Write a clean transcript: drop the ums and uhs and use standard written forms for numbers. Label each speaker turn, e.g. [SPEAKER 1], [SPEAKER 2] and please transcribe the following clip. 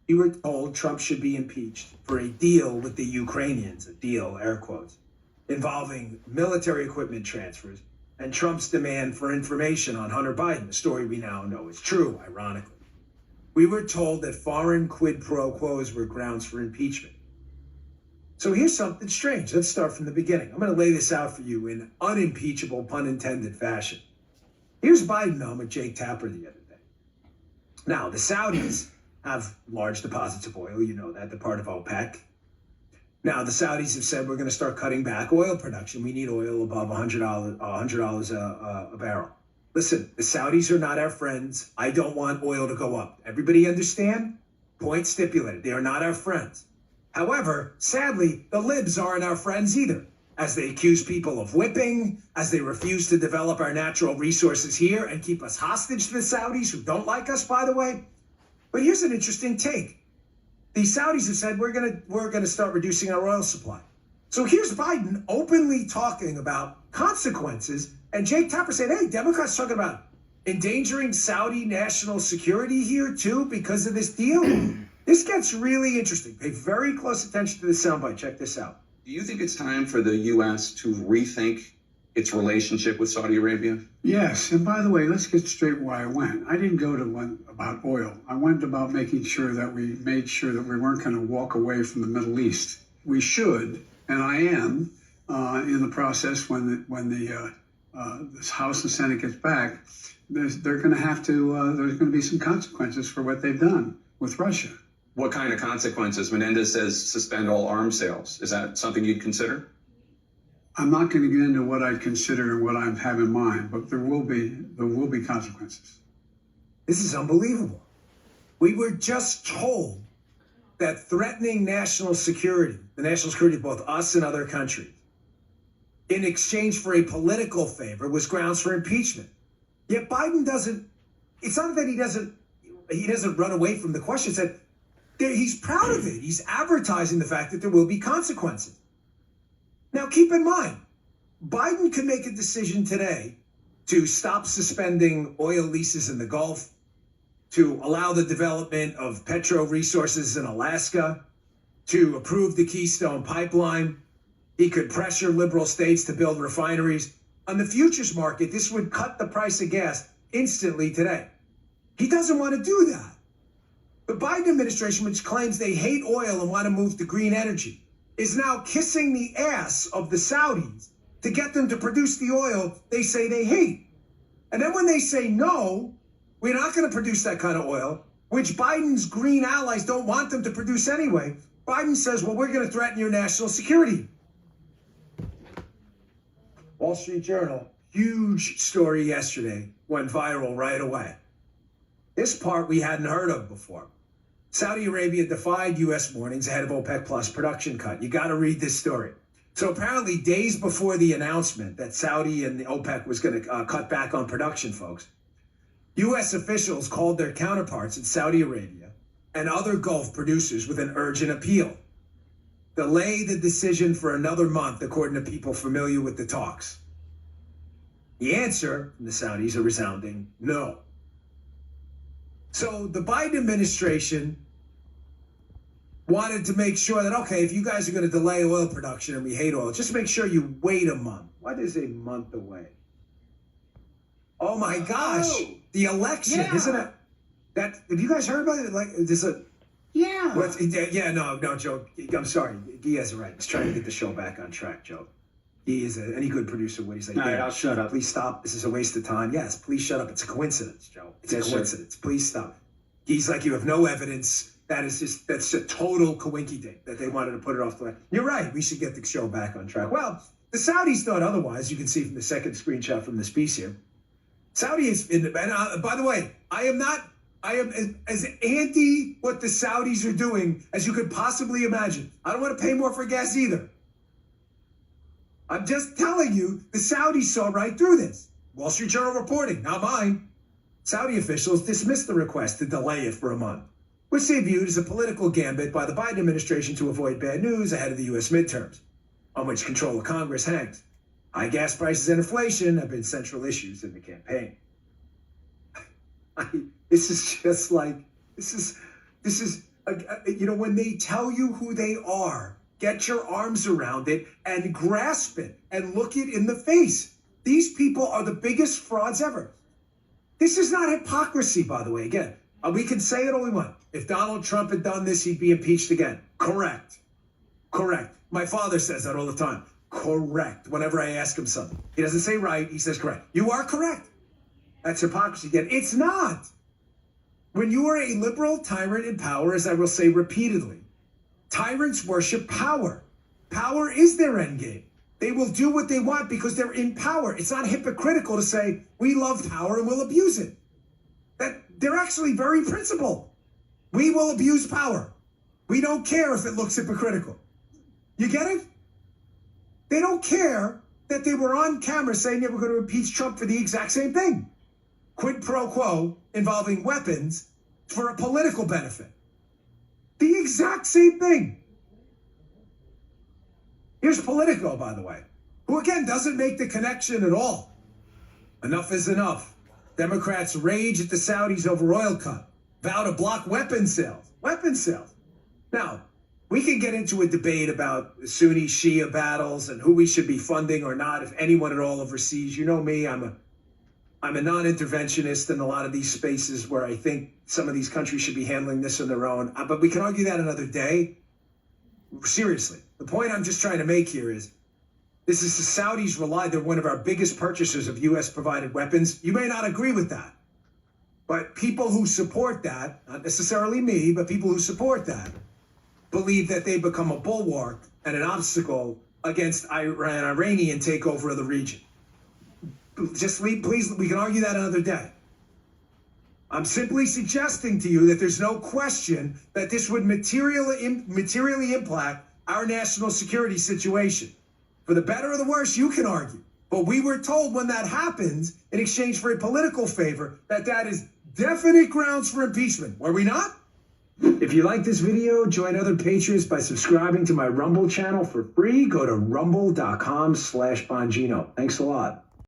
[SPEAKER 1] We were told Trump should be impeached for a deal with the Ukrainians, a deal, air quotes, involving military equipment transfers and Trump's demand for information on Hunter Biden, a story we now know is true, ironically. We were told that foreign quid pro quos were grounds for impeachment. So here's something strange. Let's start from the beginning. I'm going to lay this out for you in unimpeachable, pun intended fashion. Here's Biden on with Jake Tapper the other day. Now, the Saudis have large deposits of oil. You know that. They're part of OPEC. Now, the Saudis have said we're going to start cutting back oil production. We need oil above $100 a barrel. Listen, the Saudis are not our friends. I don't want oil to go up. Everybody understand? Point stipulated. They are not our friends. However, sadly, the libs aren't our friends either, as they accuse people of whipping, as they refuse to develop our natural resources here and keep us hostage to the Saudis, who don't like us, by the way. But here's an interesting take. The Saudis have said we're gonna start reducing our oil supply. So here's Biden openly talking about consequences, and Jake Tapper said, hey, Democrats talking about endangering Saudi national security here too because of this deal. This gets really interesting. Pay very close attention to the soundbite. Check this out.
[SPEAKER 2] Do you think it's time for the U.S. to rethink its relationship with Saudi Arabia?
[SPEAKER 3] Yes, and by the way, let's get straight why I went. I didn't go to one about oil. I went about making sure that we made sure that we weren't going to walk away from the Middle East. We should, and I am, in the process when this House and Senate gets back, they're going to have to, there's going to be some consequences for what they've done with Russia.
[SPEAKER 2] What kind of consequences? Menendez says suspend all arms sales. Is that something you'd consider?
[SPEAKER 3] I'm not going to get into what I'd consider and what I have in mind, but there will be consequences.
[SPEAKER 1] This is unbelievable. We were just told that threatening national security, the national security of both us and other countries, in exchange for a political favor was grounds for impeachment. Yet Biden doesn't, it's not that he doesn't run away from the question. It's that he's proud of it. He's advertising the fact that there will be consequences. Now, keep in mind, Biden could make a decision today to stop suspending oil leases in the Gulf, to allow the development of petro resources in Alaska, to approve the Keystone Pipeline. He could pressure liberal states to build refineries. On the futures market, this would cut the price of gas instantly today. He doesn't want to do that. The Biden administration, which claims they hate oil and want to move to green energy, is now kissing the ass of the Saudis to get them to produce the oil they say they hate. And then when they say, no, we're not going to produce that kind of oil, which Biden's green allies don't want them to produce anyway, Biden says, well, we're going to threaten your national security. Wall Street Journal, huge story yesterday, went viral right away. This part we hadn't heard of before. Saudi Arabia defied U.S. warnings ahead of OPEC Plus production cut. You got to read this story. So apparently days before the announcement that Saudi and the OPEC was going to cut back on production, folks, U.S. officials called their counterparts in Saudi Arabia and other Gulf producers with an urgent appeal. Delay the decision for another month, according to people familiar with the talks. The answer from the Saudis, a resounding no. So the Biden administration wanted to make sure that, okay, if you guys are going to delay oil production and we hate oil, just make sure you wait a month. What is a month away? Oh my gosh, the election, isn't it? That, have you guys heard about it? Like, there's a...
[SPEAKER 3] Yeah.
[SPEAKER 1] No, Joe, I'm sorry. He has it right. He's trying to get the show back on track, Joe. He is any good producer would he's like,
[SPEAKER 4] all right, I'll shut up.
[SPEAKER 1] Please stop. This is a waste of time. Yes, please shut up. It's a coincidence, Joe. It's a coincidence. Sir. Please stop. He's like, you have no evidence. That's a total coinky dink that they wanted to put it off the way. You're right. We should get the show back on track. Well, the Saudis thought otherwise. You can see from the second screenshot from this piece here. Saudi is, by the way, I am as anti what the Saudis are doing as you could possibly imagine. I don't want to pay more for gas either. I'm just telling you, the Saudis saw right through this. Wall Street Journal reporting, not mine. Saudi officials dismissed the request to delay it for a month, which they viewed as a political gambit by the Biden administration to avoid bad news ahead of the U.S. midterms, on which control of Congress hangs. High gas prices and inflation have been central issues in the campaign. This is just like, this is When they tell you who they are, get your arms around it and grasp it and look it in the face. These people are the biggest frauds ever. This is not hypocrisy, by the way. Again, we can say it all we want. If Donald Trump had done this, he'd be impeached again. Correct. Correct. My father says that all the time. Correct. Whenever I ask him something, he doesn't say right. He says correct. You are correct. That's hypocrisy again. It's not. When you are a liberal tyrant in power, as I will say repeatedly, tyrants worship power. Power is their end game. They will do what they want because they're in power. It's not hypocritical to say, we love power and we'll abuse it. They're actually very principled. We will abuse power. We don't care if it looks hypocritical. You get it? They don't care that they were on camera saying they were going to impeach Trump for the exact same thing. Quid pro quo involving weapons for a political benefit. The exact same thing. Here's Politico, by the way, who again doesn't make the connection at all. Enough is enough. Democrats rage at the Saudis over oil cut. Vow to block weapons sales. Weapons sales. Now, we can get into a debate about Sunni Shia battles and who we should be funding or not, if anyone at all overseas. You know me, I'm a non-interventionist in a lot of these spaces where I think some of these countries should be handling this on their own. But we can argue that another day. Seriously, the point I'm just trying to make here is this is the Saudis rely. They're one of our biggest purchasers of U.S. provided weapons. You may not agree with that, but people who support that, not necessarily me, but people who support that, believe that they become a bulwark and an obstacle against Iranian takeover of the region. Just please, we can argue that another day. I'm simply suggesting to you that there's no question that this would materially impact our national security situation. For the better or the worse, you can argue. But we were told when that happens, in exchange for a political favor, that is definite grounds for impeachment. Were we not? If you like this video, join other patriots by subscribing to my Rumble channel for free. Go to rumble.com/Bongino. Thanks a lot.